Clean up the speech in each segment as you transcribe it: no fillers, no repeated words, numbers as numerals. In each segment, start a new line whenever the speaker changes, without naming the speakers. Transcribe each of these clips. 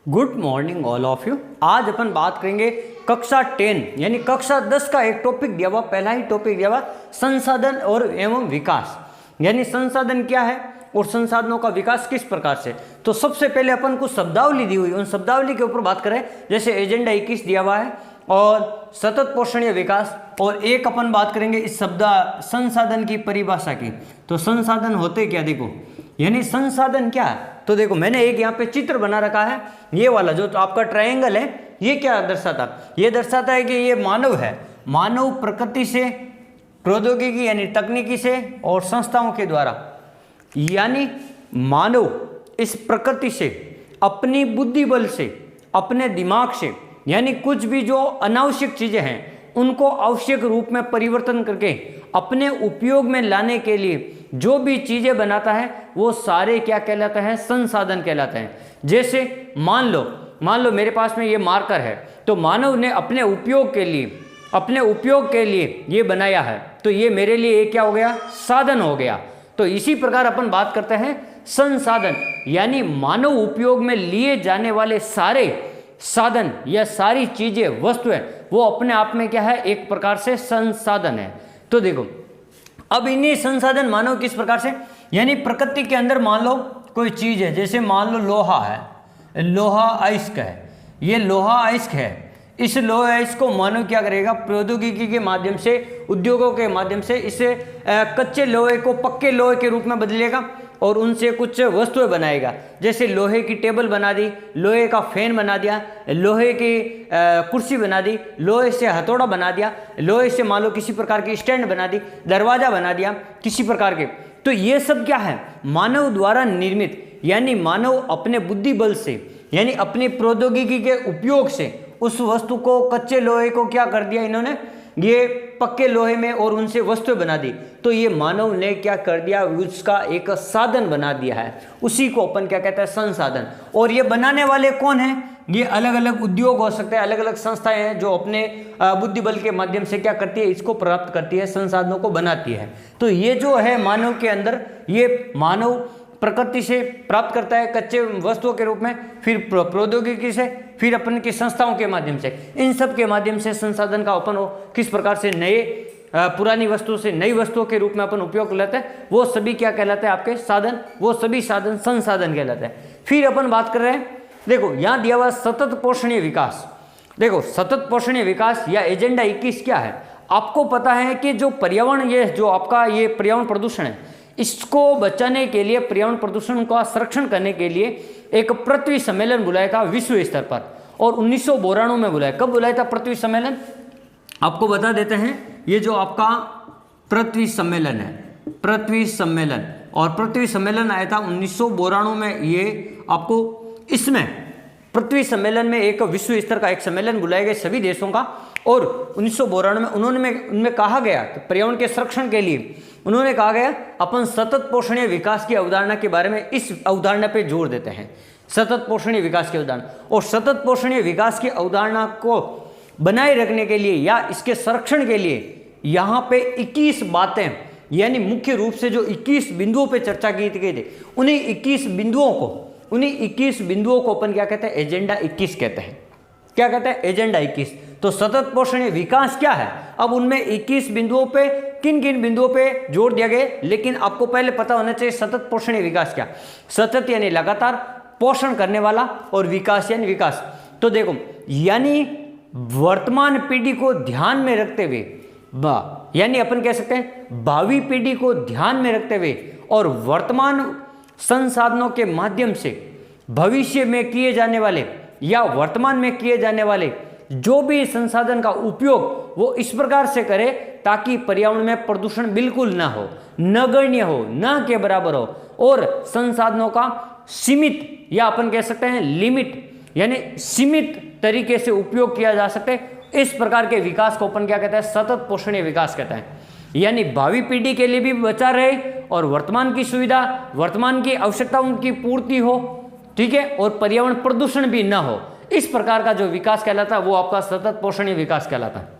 Good morning all of you. आज अपन बात करेंगे कक्षा 10 यानी कक्षा 10 का एक टॉपिक दिया हुआ, पहला ही टॉपिक दिया हुआ संसाधन और एवं विकास। यानी संसाधन क्या है और संसाधनों का विकास किस प्रकार से। तो सबसे पहले अपन को शब्दावली दी हुई, उन शब्दावली के ऊपर बात करें। जैसे एजेंडा 21 दिया हुआ है और सतत पोषणीय विकास, और एक अपन बात करेंगे इस शब्द संसाधन की परिभाषा की। तो संसाधन होते क्या, देखो यानी संसाधन क्या है। तो देखो मैंने एक यहाँ पे चित्र बना रखा है, ये वाला जो तो आपका ट्रायंगल है, ये क्या दर्शाता, ये दर्शाता है कि ये मानव है। मानव प्रकृति से, प्रौद्योगिकी यानी तकनीकी से और संस्थाओं के द्वारा, यानी मानव इस प्रकृति से अपनी बुद्धि बल से, अपने दिमाग से, यानी कुछ भी जो अनावश्यक चीजें हैं उनको आवश्यक रूप में परिवर्तन करके अपने उपयोग में लाने के लिए जो भी चीजें बनाता है वो सारे क्या कहलाते हैं, संसाधन कहलाते हैं। जैसे मान लो मेरे पास में ये मार्कर है, तो मानव ने अपने उपयोग के लिए ये बनाया है, तो ये मेरे लिए क्या हो गया, साधन हो गया। तो इसी प्रकार अपन बात करते हैं संसाधन, यानी मानव उपयोग में लिए जाने वाले सारे साधन या सारी चीजें, वस्तुएं, वो अपने आप में क्या है, एक प्रकार से संसाधन है। तो देखो अब इन्हीं संसाधन मानव किस प्रकार से, यानी प्रकृति के अंदर मान लो कोई चीज है, जैसे मान लो लोहा है, लोहा अयस्क है, ये लोहा अयस्क है। इस लोहा अयस्क को मानव क्या करेगा, प्रौद्योगिकी के माध्यम से, उद्योगों के माध्यम से इसे कच्चे लोहे को पक्के लोहे के रूप में बदलेगा और उनसे कुछ वस्तुएं बनाएगा। जैसे लोहे की टेबल बना दी, लोहे का फैन बना दिया, लोहे की कुर्सी बना दी, लोहे से हथौड़ा बना दिया, लोहे से मान लो किसी प्रकार की स्टैंड बना दी, दरवाजा बना दिया किसी प्रकार के। तो ये सब क्या है, मानव द्वारा निर्मित, यानी मानव अपने बुद्धि बल से, यानी अपनी प्रौद्योगिकी के उपयोग से उस वस्तु को, कच्चे लोहे को क्या कर दिया इन्होंने, ये पक्के लोहे में और उनसे वस्तुएं बना दी। तो ये मानव ने क्या कर दिया, उसका एक साधन बना दिया है। उसी को अपन क्या कहते हैं, संसाधन। और ये बनाने वाले कौन हैं, ये अलग अलग उद्योग हो सकते हैं, अलग अलग संस्थाएं हैं जो अपने बुद्धि बल के माध्यम से क्या करती है, इसको प्राप्त करती है, संसाधनों को बनाती है। तो ये जो है मानव के अंदर, ये मानव प्रकृति से प्राप्त करता है कच्चे वस्तुओं के रूप में, फिर प्रौद्योगिकी से, फिर अपन की संस्थाओं के माध्यम से, इन सब के माध्यम से संसाधन का अपन किस प्रकार से नए पुरानी वस्तु से नई वस्तुओं के रूप में अपन उपयोग लेते हैं, वो सभी क्या कहलाते हैं, आपके साधन, वो सभी साधन संसाधन कहलाते हैं। फिर अपन बात कर रहे हैं, देखो यहाँ दिया हुआ सतत पोषणीय विकास। देखो सतत पोषणीय विकास या एजेंडा 21 क्या है, आपको पता है कि जो पर्यावरण, ये जो आपका ये पर्यावरण प्रदूषण है, इसको बचाने के लिए, पर्यावरण प्रदूषण का संरक्षण करने के लिए एक पृथ्वी सम्मेलन बुलाया था विश्व स्तर पर, और 1992 में बुलाया। कब बुलाया था पृथ्वी सम्मेलन, आपको बता देते हैं। ये जो आपका पृथ्वी सम्मेलन है, पृथ्वी सम्मेलन, और पृथ्वी सम्मेलन आया था 1992 में। ये आपको इसमें पृथ्वी सम्मेलन में एक विश्व स्तर का एक सम्मेलन बुलाया गया सभी देशों का, और 1992 में उनमें कहा गया कि पर्यावरण के संरक्षण के लिए उन्होंने कहा गया अपन सतत पोषणीय विकास की अवधारणा के बारे में, इस अवधारणा पे जोर देते हैं, सतत पोषणीय विकास की अवधारणा। और सतत पोषणीय विकास की अवधारणा को बनाए रखने के लिए या इसके संरक्षण के लिए यहाँ पे 21 बातें, यानी मुख्य रूप से जो 21 बिंदुओं पे चर्चा की गई थी, उन्हीं 21 बिंदुओं को अपन क्या कहते हैं, एजेंडा 21 कहते हैं। क्या कहते हैं, एजेंडा 21। तो सतत पोषणीय विकास क्या है, अब उनमें 21 बिंदुओं पे किन किन बिंदुओं पे जोर दिया गया, लेकिन आपको पहले पता होना चाहिए सतत पोषणीय विकास क्या। सतत यानी लगातार, पोषण करने वाला, और विकास यानी विकास। तो देखो यानी वर्तमान पीढ़ी को ध्यान में रखते हुए, यानी अपन कह सकते हैं भावी पीढ़ी को ध्यान में रखते हुए और वर्तमान संसाधनों के माध्यम से भविष्य में किए जाने वाले या वर्तमान में किए जाने वाले जो भी संसाधन का उपयोग वो इस प्रकार से करे ताकि पर्यावरण में प्रदूषण बिल्कुल ना हो, नगण्य हो, न के बराबर हो, और संसाधनों का सीमित या अपन कह सकते हैं लिमिट, यानी सीमित तरीके से उपयोग किया जा सके। इस प्रकार के विकास को अपन क्या कहते हैं, सतत पोषणीय विकास कहते हैं। यानी भावी पीढ़ी के लिए भी बचा रहे और वर्तमान की सुविधा, वर्तमान की आवश्यकताओं की पूर्ति हो, ठीक है, और पर्यावरण प्रदूषण भी ना हो। इस प्रकार का जो विकास कहलाता है वो आपका सतत पोषणीय विकास कहलाता है।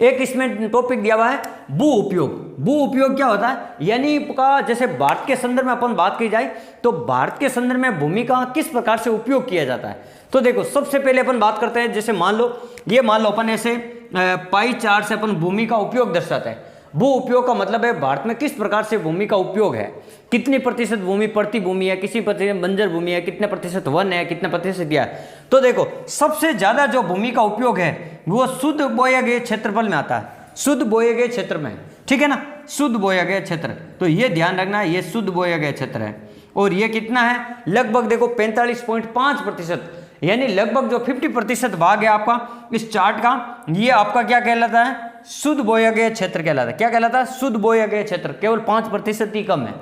एक इसमें टॉपिक दिया हुआ है भू उपयोग। भू उपयोग क्या होता है, यानी का जैसे भारत के संदर्भ में अपन बात की जाए तो भारत के संदर्भ में भूमि का किस प्रकार से उपयोग किया जाता है। तो देखो सबसे पहले अपन बात करते हैं, जैसे मान लो अपन ऐसे पाई चार्ट से अपन भूमि का उपयोग दर्शाते हैं। भू उपयोग का मतलब है भारत में किस प्रकार से भूमि का उपयोग है, कितनी प्रतिशत भूमि पड़ती भूमि है, किसी प्रतिशत बंजर भूमि है, कितने प्रतिशत वन है, कितने प्रतिशत क्या है। तो देखो सबसे ज्यादा जो भूमि का उपयोग है वो शुद्ध बोए गए क्षेत्रफल में आता है, शुद्ध बोए गए क्षेत्र में, ठीक है ना, शुद्ध बोया गया क्षेत्र। तो ये ध्यान रखना, ये शुद्ध बोया गया क्षेत्र है और ये कितना है, लगभग देखो 45.5%, यानी लगभग जो 50% भाग है आपका इस चार्ट का, ये आपका क्या कहलाता है, शुद्ध बोया गया क्षेत्र कहलाता है। क्या कहलाता है, शुद्ध बोया गया क्षेत्र। केवल 5% ही कम है।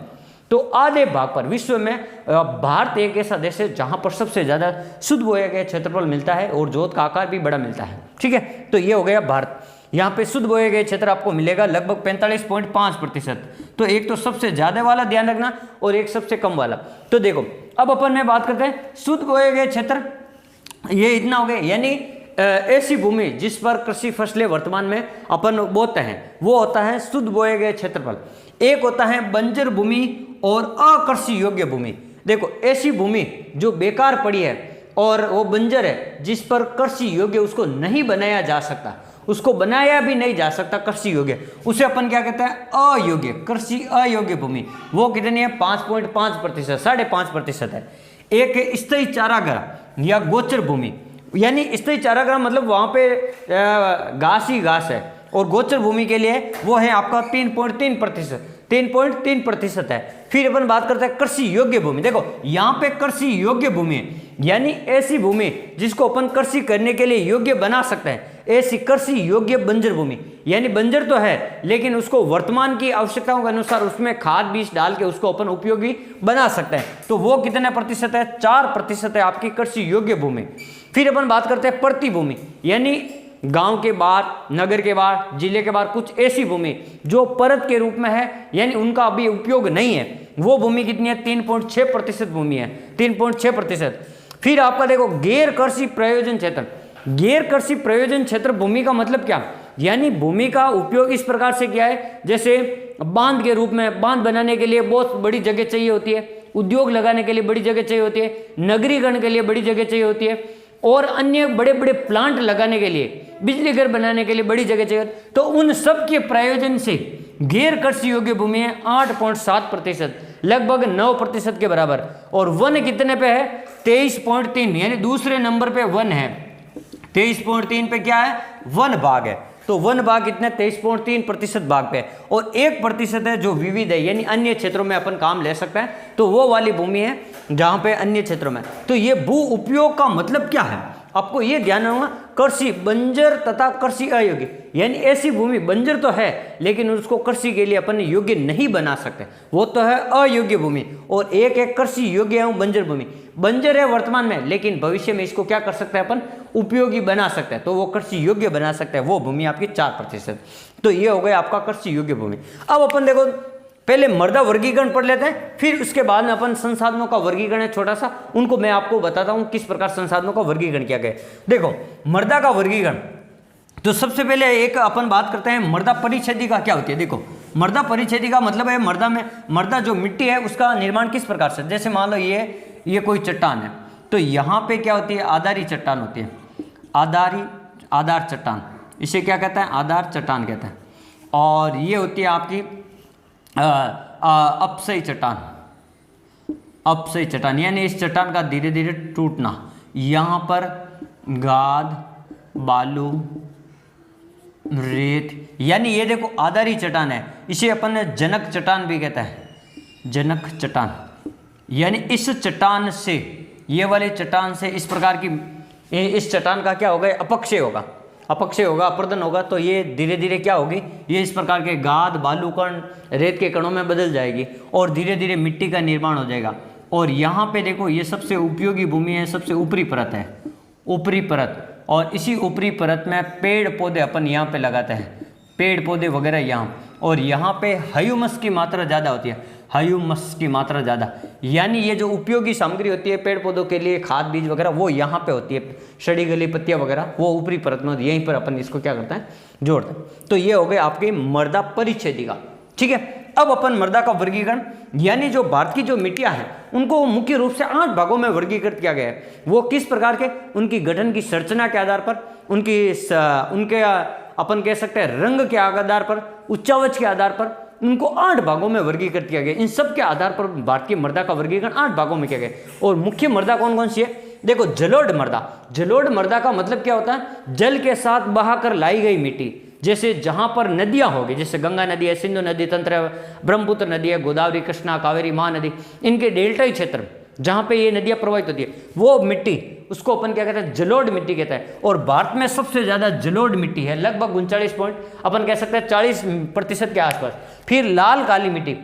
तो आधे भाग पर विश्व में भारत एक ऐसा देश है जहां पर सबसे ज्यादा शुद्ध बोया गया क्षेत्रफल मिलता है और जोत का आकार भी बड़ा मिलता है, ठीक है। तो ये हो गया भारत, यहाँ पे शुद्ध बोए गए क्षेत्र आपको मिलेगा लगभग 45.5%। तो एक तो सबसे ज्यादा वाला ध्यान रखना और एक सबसे कम वाला। तो देखो अब अपन में बात करते हैं शुद्ध बोए गए क्षेत्र, ये इतना हो गया, यानी ऐसी भूमि जिस पर कृषि फसलें वर्तमान में अपन बोते हैं वो होता है शुद्ध बोए गए क्षेत्रफल। एक होता है बंजर भूमि और अकृषि योग्य भूमि। देखो ऐसी भूमि जो बेकार पड़ी है और वो बंजर है जिस पर कृषि योग्य उसको नहीं बनाया जा सकता, उसको बनाया भी नहीं जा सकता कृषि योग्य, उसे अपन क्या कहते हैं, अयोग्य, कृषि अयोग्य भूमि। वो कितनी है, 5.5%, 5.5% है। एक स्थायी चारागाह या गोचर भूमि, यानी स्थायी चारागाह मतलब वहां पे घास ही घास है, और गोचर भूमि के लिए वो है आपका 3.3% है। फिर अपन बात करते हैं कृषि योग्य भूमि। देखो यहाँ पे कृषि योग्य भूमि है, यानी ऐसी भूमि जिसको अपन कृषि करने के लिए योग्य बना सकते हैं, ऐसी कृषि योग्य बंजर भूमि। यानी बंजर तो है लेकिन उसको वर्तमान की आवश्यकताओं के अनुसार उसमें खाद बीज डाल के उसको अपन उपयोगी बना सकते हैं। तो वो कितने प्रतिशत है, 4% है आपकी कृषि योग्य भूमि। फिर अपन बात करते हैं प्रति भूमि, यानी गांव के बाहर, नगर के बाहर, जिले के बाहर कुछ ऐसी भूमि जो परत के रूप में है, यानी उनका अभी उपयोग नहीं है, वो भूमि कितनी है, 3.6% भूमि है, 3.6%। फिर आपका देखो गैर कृषि प्रयोजन क्षेत्र। गैर कृषि प्रयोजन क्षेत्र भूमि का मतलब क्या, यानी भूमि का उपयोग इस प्रकार से किया है, जैसे बांध के रूप में, बांध बनाने के लिए बहुत बड़ी जगह चाहिए होती है, उद्योग लगाने के लिए बड़ी जगह चाहिए होती है, नगरीकरण के लिए बड़ी जगह चाहिए होती है, और अन्य बड़े बड़े प्लांट लगाने के लिए, बिजली घर बनाने के लिए बड़ी जगह चाहिए। तो उन सब के प्रयोजन से गैर कृषि योग्य भूमि है 8.7%, लगभग 9% के बराबर। और वन कितने पे है, 23.3, यानी दूसरे नंबर पे वन है। 23.3 पे क्या है, वन भाग है। तो वन भाग कितने, 23.3% भाग पे है। और 1% है जो विविध है, यानी अन्य क्षेत्रों में अपन काम ले सकते हैं, तो वो वाली भूमि है जहां पे अन्य क्षेत्रों में। तो ये भू उपयोग का मतलब क्या है, आपको ये ध्यान रखना, कृषि बंजर तथा कृषि अयोग्य, यानी ऐसी भूमि बंजर तो है लेकिन उसको कृषि के लिए अपन योग्य नहीं बना सकते, वो तो है अयोग्य भूमि। और एक है कृषि योग्य एवं बंजर भूमि। बंजर है वर्तमान में लेकिन भविष्य में इसको क्या कर सकते हैं अपन, उपयोगी बना सकते हैं, तो वो कृषि योग्य बना सकते हैं, वो भूमि आपकी 4%। तो ये हो गया आपका कृषि योग्य भूमि। अब अपन देखो पहले मृदा वर्गीकरण पढ़ लेते हैं, फिर उसके बाद में अपन संसाधनों का वर्गीकरण है छोटा सा, उनको मैं आपको बताता हूं किस प्रकार संसाधनों का वर्गीकरण किया गया। देखो मृदा का वर्गीकरण, तो सबसे पहले एक अपन बात करते हैं मृदा परिच्छेदिका क्या होती है। देखो मृदा परिच्छेदिका मतलब है मृदा जो मिट्टी है उसका निर्माण किस प्रकार से, जैसे मान लो ये कोई चट्टान है, तो यहाँ पे क्या होती है, आधारी चट्टान होती है, आधार चट्टान, इसे क्या कहते हैं, आधार चट्टान कहते हैं। और ये होती है आपकी अपसई चट्टान, यानी इस चट्टान का धीरे धीरे टूटना। यहाँ पर गाद, बालू, रेत, यानी ये देखो आधारी चट्टान है, इसे अपन जनक चट्टान भी कहता है, जनक चट्टान। यानी इस चट्टान से, ये वाले चट्टान से इस प्रकार की, इस चट्टान का क्या होगा, अपक्षय होगा, अपर्दन होगा, तो ये धीरे धीरे क्या होगी, ये इस प्रकार के गाद, बालू कण, रेत के कणों में बदल जाएगी और धीरे धीरे मिट्टी का निर्माण हो जाएगा। और यहाँ पे देखो ये सबसे उपयोगी भूमि है, सबसे ऊपरी परत है, ऊपरी परत। और इसी ऊपरी परत में पेड़ पौधे अपन यहाँ पे लगाते हैं, पेड़ पौधे वगैरह यहाँ, और यहाँ पे ह्यूमस की मात्रा ज़्यादा होती है। ह्यूमस की मात्रा ज़्यादा, यानी ये जो उपयोगी सामग्री होती है पेड़ पौधों के लिए, खाद बीज वगैरह, वो यहाँ पे होती है, सड़ी गली पत्तियाँ वगैरह वो ऊपरी परत में, यहीं पर अपन इसको क्या करते हैं, जोड़ते हैं। तो ये हो गए आपकी मृदा परिच्छेदिका। ठीक है, अब अपन मृदा का वर्गीकरण, यानी जो भारत की जो मिट्टियां हैं उनको मुख्य रूप से 8 भागों में वर्गीकृत किया गया है। वो किस प्रकार के, उनकी गठन की संरचना के आधार पर, उनके अपन कह सकते हैं रंग के आधार पर, उच्चावच के आधार पर, उनको 8 भागों में वर्गीकृत किया गया। इन सब के आधार पर भारतीय मृदा का वर्गीकरण 8 भागों में किया गया। और मुख्य मृदा कौन कौन सी है, देखो जलोढ़ मृदा। जलोढ़ मृदा का मतलब क्या होता है, जल के साथ बहाकर लाई गई मिट्टी, जैसे जहां पर नदियां होगी, जैसे गंगा नदी है, सिंधु नदी तंत्र है, ब्रह्मपुत्र नदी है, गोदावरी, कृष्णा, कावेरी, महानदी, इनके डेल्टाई क्षेत्र जहां पे ये नदियां प्रवाहित होती है, वो मिट्टी उसको अपन क्या कहते हैं, जलोढ़ मिट्टी कहते हैं। और भारत में सबसे ज्यादा जलोढ़ मिट्टी है, लगभग 39 पॉइंट अपन कह सकते हैं 40% के आसपास। फिर लाल काली मिट्टी,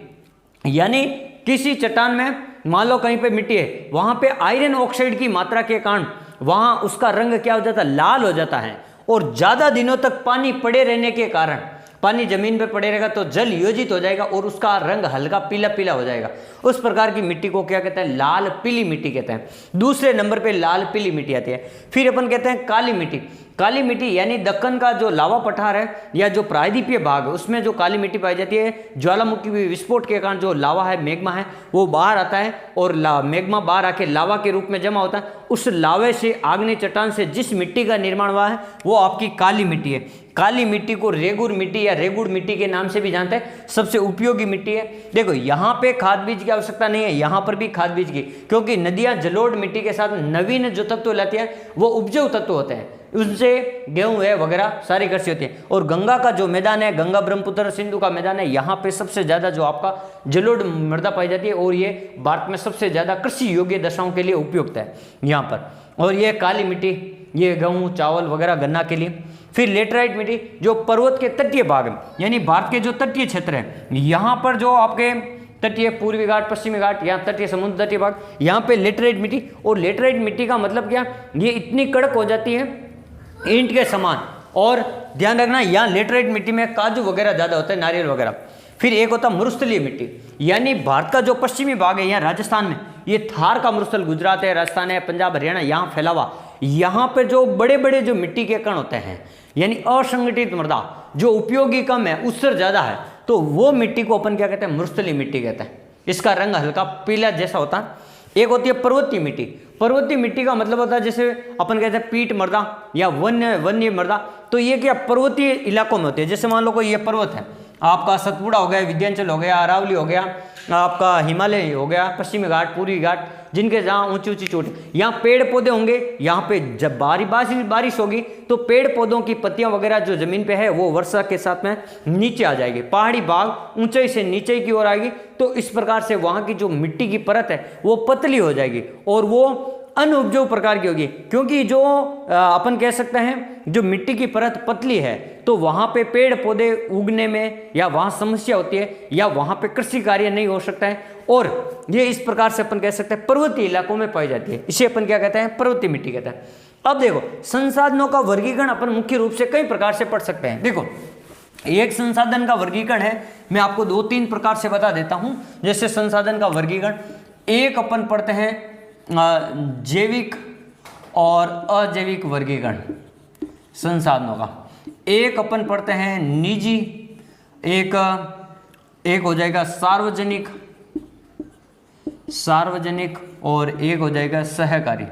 यानी किसी चट्टान में मान लो कहीं पे मिट्टी है, वहां पे आयरन ऑक्साइड की मात्रा के कारण वहां उसका रंग क्या हो जाता है, लाल हो जाता है। और ज्यादा दिनों तक पानी पड़े रहने के कारण, पानी जमीन पे पड़े रहेगा तो जल योजित हो जाएगा और उसका रंग हल्का पीला पीला हो जाएगा। उस प्रकार की मिट्टी को क्या कहते हैं, लाल पीली मिट्टी कहते हैं। दूसरे नंबर पे लाल पीली मिट्टी आती है। फिर अपन कहते हैं काली मिट्टी। काली मिट्टी यानी दक्कन का जो लावा पठार है या जो प्रायद्वीपीय भाग है उसमें जो काली मिट्टी पाई जाती है, ज्वालामुखी विस्फोट के कारण जो लावा है, मैग्मा है, वो बाहर आता है और मैग्मा बाहर आके लावा के रूप में जमा होता है। उस लावे से, आग्नेय चट्टान से जिस मिट्टी का निर्माण हुआ है वो आपकी काली मिट्टी है। काली मिट्टी को रेगुर मिट्टी या रेगुड़ मिट्टी के नाम से भी जानते हैं, सबसे उपयोगी मिट्टी है। देखो यहाँ पे खाद बीज की आवश्यकता नहीं है, यहाँ पर भी खाद बीज की, क्योंकि नदियाँ जलोढ़ मिट्टी के साथ नवीन जो तत्व लाती हैं वो उपजाऊ तत्व होते हैं, उनसे गेहूं है वगैरह सारी कृषि होती है। और गंगा का जो मैदान है, गंगा ब्रह्मपुत्र सिंधु का मैदान है, यहाँ पे सबसे ज्यादा जो आपका जलोढ़ मृदा पाई जाती है और ये भारत में सबसे ज्यादा कृषि योग्य दशाओं के लिए उपयुक्त है यहाँ पर। और ये काली मिट्टी, ये गेहूं, चावल वगैरह, गन्ना के लिए। फिर लेटराइट मिट्टी जो पर्वत के तटीय भाग में, यानी भारत के जो तटीय क्षेत्र है, यहाँ पर जो आपके तटीय पूर्वी घाट, पश्चिमी घाट, यहाँ तटीय समुद्र तटीय भाग, यहाँ पे लेटराइट मिट्टी। और लेटराइट मिट्टी का मतलब क्या, ये इतनी कड़क हो जाती है ईंट के समान। और ध्यान रखना यहाँ लेटराइट मिट्टी में काजू वगैरह ज्यादा होता है, नारियल वगैरह। फिर एक होता है मरुस्थलीय मिट्टी, यानी भारत का जो पश्चिमी भाग है, यहाँ राजस्थान में ये थार का मरुस्थल, गुजरात है, राजस्थान है, पंजाब, हरियाणा, यहाँ फैला हुआ, यहाँ पे जो बड़े बड़े जो मिट्टी के कण होते हैं, यानी असंगठित मृदा जो उपयोगी कम है, उससे ज्यादा है, तो वो मिट्टी को अपन क्या कहते हैं, मरुस्थलीय मिट्टी कहते हैं। इसका रंग हल्का पीला जैसा होता है। एक होती है पर्वतीय मिट्टी। पर्वतीय मिट्टी का मतलब होता है जैसे अपन कहते हैं पीट मृदा या वन्य मृदा, तो ये क्या पर्वतीय इलाकों में होती है। जैसे मान लो कोई ये पर्वत है आपका, सतपुड़ा हो गया, विंध्याचल हो गया, अरावली हो गया, आपका हिमालय हो गया, पश्चिमी घाट, पूर्वी घाट, जिनके जहाँ ऊंची ऊंची चोटी, यहाँ पेड़ पौधे होंगे, यहाँ पे जब बारिश होगी तो पेड़ पौधों की पत्तियां वगैरह जो जमीन पे है वो वर्षा के साथ में नीचे आ जाएगी, पहाड़ी भाग ऊंचाई से नीचे की ओर आएगी। तो इस प्रकार से वहां की जो मिट्टी की परत है वो पतली हो जाएगी और वो अनउपजाऊ प्रकार की होगी, क्योंकि जो अपन कह सकते हैं जो मिट्टी की परत पतली है तो वहां पे पेड़ पौधे उगने में या वहां समस्या होती है या वहां पे कृषि कार्य नहीं हो सकता है। और ये इस प्रकार से अपन कह सकते हैं पर्वतीय इलाकों में पाई जाती है, इसे अपन क्या कहते हैं, पर्वतीय मिट्टी कहते हैं। अब देखो संसाधनों का वर्गीकरण अपन मुख्य रूप से कई प्रकार से पढ़ सकते हैं। देखो एक संसाधन का वर्गीकरण है, मैं आपको 2-3 प्रकार से बता देता हूं। जैसे संसाधन का वर्गीकरण, एक अपन पढ़ते हैं जैविक और अजैविक वर्गीकरण संसाधनों का। एक अपन पढ़ते हैं निजी, एक हो जाएगा सार्वजनिक और एक हो जाएगा सहकारी।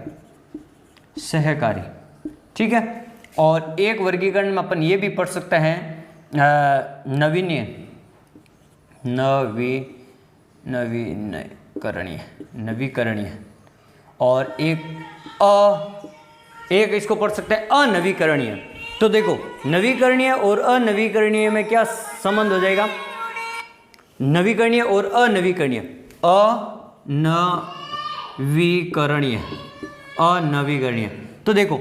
ठीक है। और एक वर्गीकरण में अपन ये भी पढ़ सकते हैं नवीकरणीय और एक इसको पढ़ सकते हैं अनवीकरणीय। तो देखो नवीकरणीय और अनवीकरणीय में क्या संबंध हो जाएगा, नवीकरणीय और अनवीकरणीय, अनवीकरणीय। तो देखो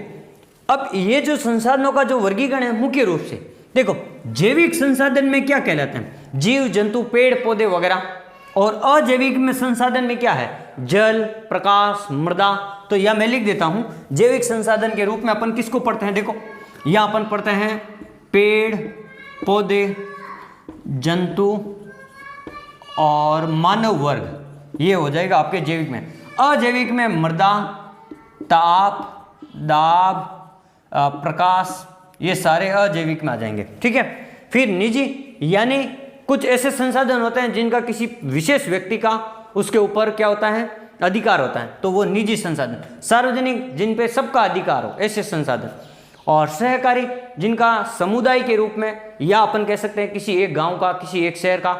अब ये जो संसाधनों का जो वर्गीकरण है मुख्य रूप से देखो जैविक संसाधन में क्या कहलाते हैं, जीव जंतु पेड़ पौधे वगैरह, और अजैविक में संसाधन में क्या है, जल प्रकाश मृदा। तो यह मैं लिख देता हूं, जैविक संसाधन के रूप में अपन किसको पढ़ते हैं, देखो यहां अपन पढ़ते हैं पेड़ पौधे जंतु और मानव वर्ग, ये हो जाएगा आपके जैविक में। अजैविक में मृदा, ताप, दाब, प्रकाश, ये सारे अजैविक में आ जाएंगे। ठीक है। फिर निजी, यानी कुछ ऐसे संसाधन होते हैं जिनका किसी विशेष व्यक्ति का उसके ऊपर क्या होता है, अधिकार होता है, तो वो निजी संसाधन। सार्वजनिक, जिन पे सबका अधिकार हो, ऐसे संसाधन। और सहकारी, जिनका समुदाय के रूप में, या अपन कह सकते हैं किसी एक गांव का, किसी एक शहर का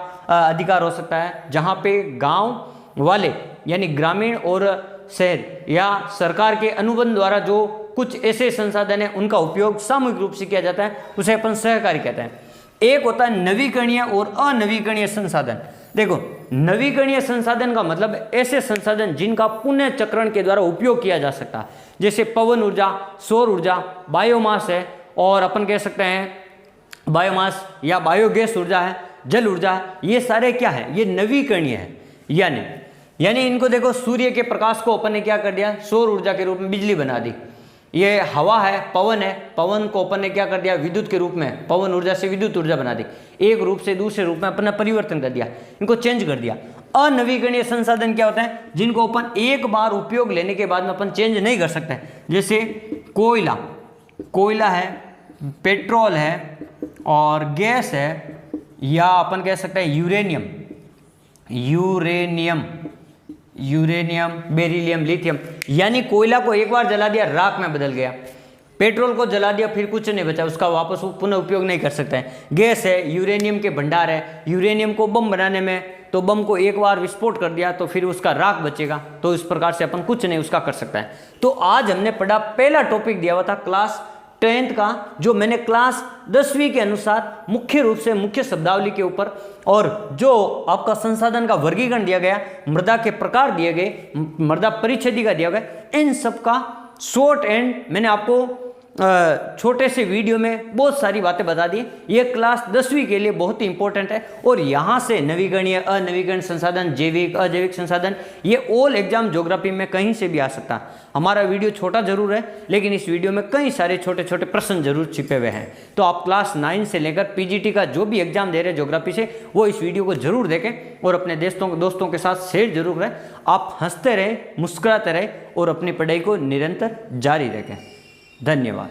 अधिकार हो सकता है, जहां पे गांव वाले यानी ग्रामीण और शहर या सरकार के अनुबंध द्वारा जो कुछ ऐसे संसाधन है उनका उपयोग सामूहिक रूप से किया जाता है, उसे अपन सहकारी कहते हैं। एक होता है नवीकरणीय और अनवीकरणीय संसाधन। देखो, नवीकरणीय संसाधन का मतलब ऐसे संसाधन जिनका पुनः चक्रण के द्वारा उपयोग किया जा सकता है, जैसे पवन ऊर्जा, सौर ऊर्जा, बायोमास है, और अपन कह सकते हैं बायोमास या बायोगैस ऊर्जा है, जल ऊर्जा है, ये सारे क्या है, ये नवीकरणीय है। यानी इनको देखो, सूर्य के प्रकाश को अपन ने क्या कर दिया, सौर ऊर्जा के रूप में बिजली बना दी। ये हवा है, पवन है, पवन को अपन ने क्या कर दिया, विद्युत के रूप में, पवन ऊर्जा से विद्युत ऊर्जा बना दी। एक रूप से दूसरे रूप में अपन ने परिवर्तन कर दिया, इनको चेंज कर दिया। अनवीकरणीय संसाधन क्या होता है, जिनको अपन एक बार उपयोग लेने के बाद में अपन चेंज नहीं कर सकते, जैसे कोयला है, पेट्रोल है और गैस है, या अपन कह सकते हैं यूरेनियम, बेरिलियम, लिथियम। यानी कोयला को एक बार जला दिया, राख में बदल गया। पेट्रोल को जला दिया, फिर कुछ नहीं बचा, उसका वापस पुनः उपयोग नहीं कर सकते हैं। गैस है, यूरेनियम के भंडार है, यूरेनियम को बम बनाने में, तो बम को एक बार विस्फोट कर दिया तो फिर उसका राख बचेगा, तो इस प्रकार से अपन कुछ नहीं उसका कर सकता है। तो आज हमने पढ़ा, पहला टॉपिक दिया हुआ था क्लास 10th का, जो मैंने क्लास 10वीं के अनुसार मुख्य रूप से मुख्य शब्दावली के ऊपर, और जो आपका संसाधन का वर्गीकरण दिया गया, मृदा के प्रकार दिए गए, मृदा परिच्छेदी का दिया गया, इन सब का शॉर्ट एंड मैंने आपको छोटे से वीडियो में बहुत सारी बातें बता दी। ये क्लास 10वीं के लिए बहुत ही इंपॉर्टेंट है। और यहाँ से नवीकरणीय, अनवीकरणीय संसाधन, जैविक, अजैविक संसाधन, ये ऑल एग्जाम ज्योग्राफी में कहीं से भी आ सकता है। हमारा वीडियो छोटा जरूर है, लेकिन इस वीडियो में कई सारे छोटे छोटे प्रश्न जरूर छिपे हुए हैं। तो आप क्लास 9 से लेकर पीजीटी का जो भी एग्जाम दे रहे हैं ज्योग्राफी से, वो इस वीडियो को जरूर देखें और अपने दोस्तों के साथ शेयर जरूर करें। आप हंसते रहें, मुस्कुराते रहें और अपनी पढ़ाई को निरंतर जारी रखें। धन्यवाद।